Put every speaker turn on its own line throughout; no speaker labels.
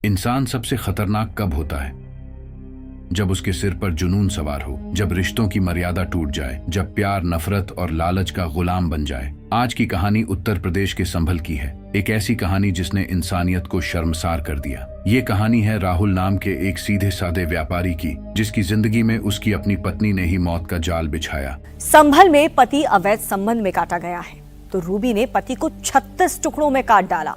इंसान सबसे खतरनाक कब होता है? जब उसके सिर पर जुनून सवार हो, जब रिश्तों की मर्यादा टूट जाए, जब प्यार नफरत और लालच का गुलाम बन जाए। आज की कहानी उत्तर प्रदेश के संभल की है। एक ऐसी कहानी जिसने इंसानियत को शर्मसार कर दिया। ये कहानी है राहुल नाम के एक सीधे साधे व्यापारी की, जिसकी जिंदगी में उसकी अपनी पत्नी ने ही मौत का जाल बिछाया।
संभल में पति अवैध संबंध में काटा गया है तो रूबी ने पति को 36 टुकड़ों में काट डाला।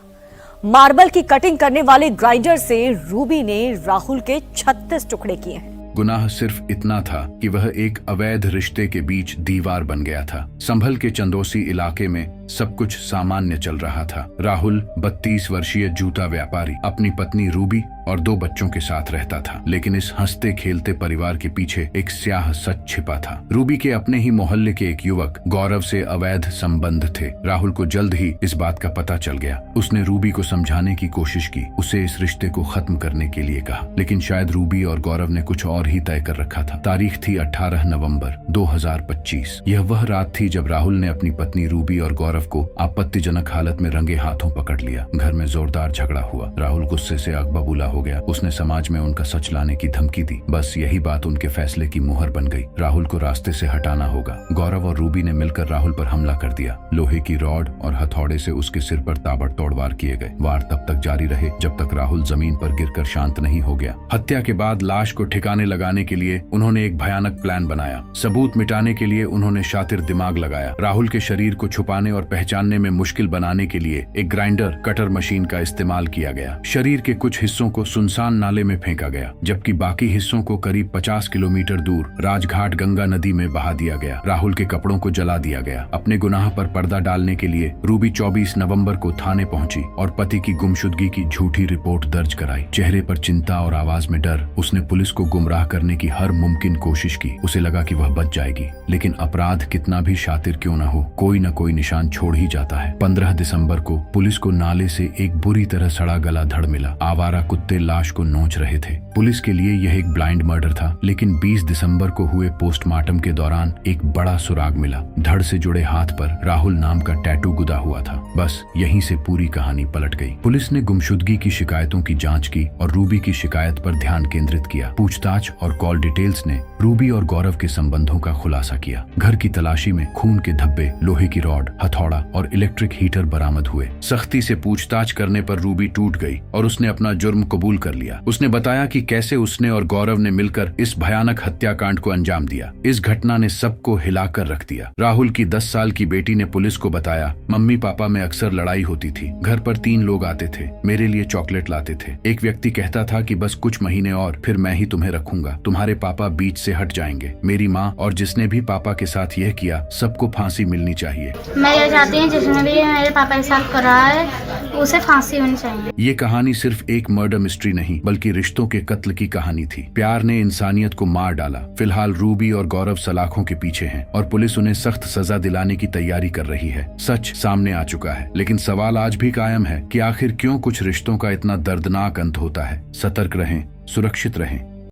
मार्बल की कटिंग करने वाले ग्राइंडर से रूबी ने राहुल के 36 टुकड़े किए हैं।
गुनाह सिर्फ इतना था कि वह एक अवैध रिश्ते के बीच दीवार बन गया था। संभल के चंदोसी इलाके में सब कुछ सामान्य चल रहा था। राहुल 32 वर्षीय जूता व्यापारी अपनी पत्नी रूबी और 2 बच्चों के साथ रहता था, लेकिन इस हंसते खेलते परिवार के पीछे एक स्याह सच छिपा था। रूबी के अपने ही मोहल्ले के एक युवक गौरव से अवैध संबंध थे। राहुल को जल्द ही इस बात का पता चल गया। उसने रूबी को समझाने की कोशिश की, उसे इस रिश्ते को खत्म करने के लिए कहा, लेकिन शायद रूबी और गौरव ने कुछ और ही तय कर रखा था। तारीख थी 18 नवंबर 2025। यह वह रात थी जब राहुल ने अपनी पत्नी रूबी और गौरव को आपत्तिजनक हालत में रंगे हाथों पकड़ लिया। घर में जोरदार झगड़ा हुआ। राहुल गुस्से से आग बबूला हो गया। उसने समाज में उनका सच लाने की धमकी दी। बस यही बात उनके फैसले की मुहर बन गई। राहुल को रास्ते से हटाना होगा। गौरव और रूबी ने मिलकर राहुल पर हमला कर दिया। लोहे की रॉड और हथौड़े से उसके सिर पर ताबड़तोड़ वार किए गए। वार तब तक जारी रहे जब तक राहुल जमीन पर गिरकर शांत नहीं हो गया। हत्या के बाद लाश को ठिकाने लगाने के लिए उन्होंने एक भयानक प्लान बनाया। सबूत मिटाने के लिए उन्होंने शातिर दिमाग लगाया। राहुल के शरीर को छुपाने और पहचानने में मुश्किल बनाने के लिए एक ग्राइंडर कटर मशीन का इस्तेमाल किया गया। शरीर के कुछ हिस्सों को सुनसान नाले में फेंका गया, जबकि बाकी हिस्सों को करीब 50 किलोमीटर दूर राजघाट गंगा नदी में बहा दिया गया। राहुल के कपड़ों को जला दिया गया। अपने गुनाह पर पर्दा डालने के लिए रूबी 24 नवंबर को थाने पहुंची और पति की गुमशुदगी की झूठी रिपोर्ट दर्ज कराई। चेहरे पर चिंता और आवाज में डर। उसने पुलिस को गुमराह करने की हर मुमकिन कोशिश की। उसे लगा कि वह बच जाएगी, लेकिन अपराध कितना भी शातिर क्यों न हो, कोई न कोई निशान छोड़ ही जाता है। 15 दिसंबर को पुलिस को नाले से एक बुरी तरह सड़ा गला धड़ मिला। आवारा कुत्ते लाश को नोच रहे थे। पुलिस के लिए यह एक ब्लाइंड मर्डर था, लेकिन 20 दिसंबर को हुए पोस्टमार्टम के दौरान एक बड़ा सुराग मिला। धड़ से जुड़े हाथ पर राहुल नाम का टैटू गुदा हुआ था। बस यहीं से पूरी कहानी पलट गई। पुलिस ने गुमशुदगी की शिकायतों की जांच की और रूबी की शिकायत पर ध्यान केंद्रित किया। पूछताछ और कॉल डिटेल्स ने रूबी और गौरव के संबंधों का खुलासा किया। घर की तलाशी में खून के धब्बे, लोहे की रॉड, हथौड़ा और इलेक्ट्रिक हीटर बरामद हुए। सख्ती से पूछताछ करने पर रूबी टूट गई और उसने अपना जुर्म कबूल कर लिया। उसने बताया कि कैसे उसने और गौरव ने मिलकर इस भयानक हत्याकांड को अंजाम दिया। इस घटना ने सबको हिलाकर रख दिया। राहुल की 10 साल की बेटी ने पुलिस को बताया, मम्मी पापा में अक्सर लड़ाई होती थी। घर पर 3 लोग आते थे, मेरे लिए चॉकलेट लाते थे। एक व्यक्ति कहता था कि बस कुछ महीने और फिर मैं ही तुम्हें रखूंगा, तुम्हारे पापा बीच से हट जाएंगे। मेरी माँ और जिसने भी पापा के साथ यह किया, सबको फांसी मिलनी चाहिए।
मैं ये चाहती हूँ जिसने भी मेरे पापा के साथ करा है उसे फांसी होनी चाहिए।
ये कहानी सिर्फ एक मर्डर मिस्ट्री नहीं, बल्कि रिश्तों के कत्ल की कहानी थी। प्यार ने इंसानियत को मार डाला। फिलहाल रूबी और गौरव सलाखों के पीछे हैं और पुलिस उन्हें सख्त सजा दिलाने की तैयारी कर रही है। सच सामने आ चुका है, लेकिन सवाल आज भी कायम है कि आखिर क्यों कुछ रिश्तों का इतना दर्दनाक अंत होता है। सतर्क रहें, सुरक्षित रहें